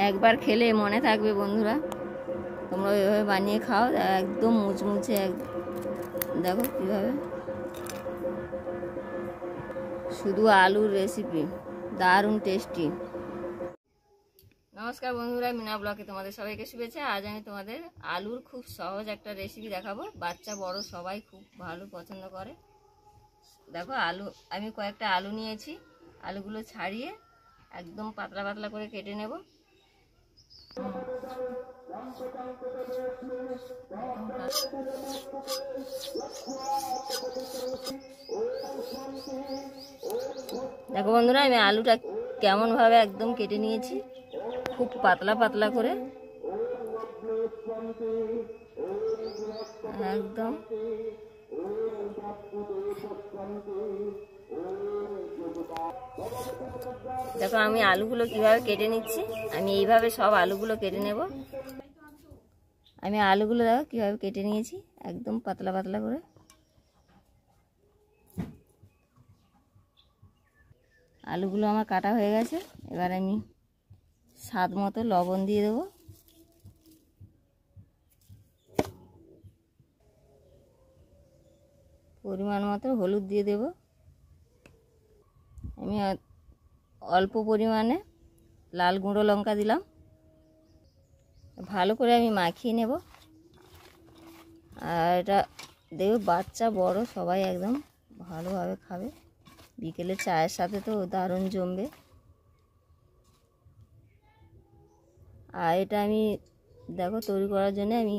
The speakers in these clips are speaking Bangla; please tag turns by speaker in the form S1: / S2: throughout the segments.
S1: একবার খেলে মনে থাকবে বন্ধুরা, তোমরা এভাবে বানিয়ে খাও, একদম মুচমুচে। দেখো কীভাবে, শুধু আলুর রেসিপি, দারুণ টেস্টি। নমস্কার বন্ধুরা, মিনা ব্লগে তোমাদের সবাইকে শুভেচ্ছা। আজ আমি তোমাদের আলুর খুব সহজ একটা রেসিপি দেখাবো, বাচ্চা বড় সবাই খুব ভালো পছন্দ করে। দেখো আলু, আমি কয়েকটা আলু নিয়েছি, আলুগুলো ছাড়িয়ে একদম পাতলা পাতলা করে কেটে নেব। দেখো বন্ধুরা, আমি আলুটা কেমন ভাবে একদম কেটে নিয়েছি, খুব পাতলা পাতলা করে একদম। দেখো আমি আলুগুলো কিভাবে কেটে নিচ্ছি, আমি এইভাবে সব আলুগুলো কেটে নেব। আমি আলুগুলো দেখো কিভাবে কেটে নিয়েছি, একদম পাতলা পাতলা করে। আলুগুলো আমার কাটা হয়ে গেছে, এবার আমি স্বাদ মতো লবণ দিয়ে দেবো। পরিমাণ মতো হলুদ দিয়ে দেব। আমি অল্প পরিমাণে লাল গুঁড়ো লঙ্কা দিলাম। ভালো করে আমি মাখিয়ে নেব। আর এটা দেখবে বাচ্চা বড় সবাই একদম ভালোভাবে খাবে, বিকেলে চায়ের সাথে তো দারুণ জমবে। আর এটা আমি দেখো তৈরি করার জন্য আমি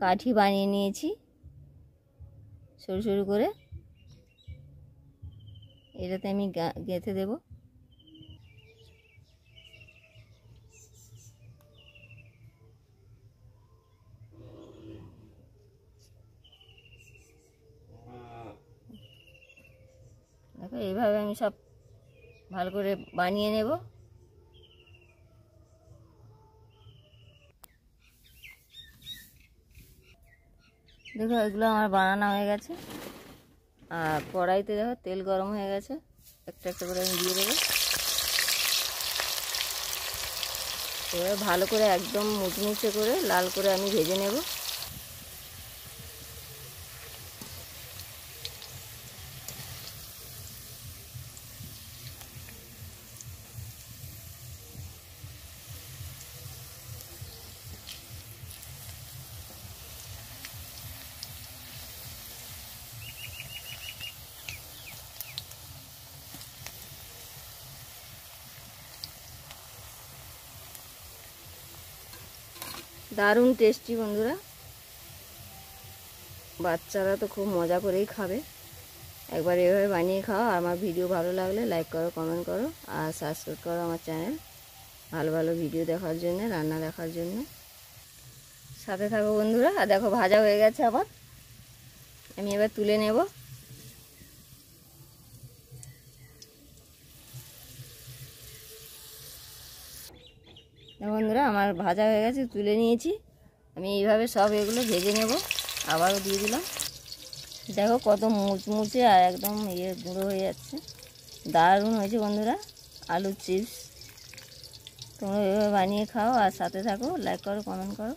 S1: কাঠি বানিয়ে নিয়েছি সরু সরু করে, এটাতে আমি গেঁথে দেব। দেখো এইভাবে আমি সব ভালো করে বানিয়ে নেব। দেখো এগুলো আমার বানানো হয়ে গেছে। আর কড়াইতে দেখো তেল গরম হয়ে গেছে, একটা একটা করে আমি দিয়ে দেবো। এবার ভালো করে একদম মুচমুচে করে লাল করে আমি ভেজে নেব। দারুণ টেস্টি বন্ধুরা, বাচ্চারা তো খুব মজা করেই খাবে। একবার এভাবে বানিয়ে খাও। আমার ভিডিও ভালো লাগলে লাইক করো, কমেন্ট করো আর সাবস্ক্রাইব করো আমার চ্যানেল, ভালো ভালো ভিডিও দেখার জন্য, রান্না দেখার জন্য সাথে থাকো বন্ধুরা। আর দেখো ভাজা হয়ে গেছে, আবার আমি এবার তুলে নেব। বন্ধুরা আমার ভাজা হয়ে গেছে, তুলে নিয়েছি। আমি এইভাবে সব এগুলো ভেজে নেব। আবারও দিয়ে দিলাম। দেখো কত মুচমুচে আর একদম গুঁড়ো হয়ে যাচ্ছে, দারুণ হয়েছে বন্ধুরা আলুর চিপস। তোমরা এভাবে বানিয়ে খাও আর সাথে থাকো, লাইক করো, কমেন্ট করো।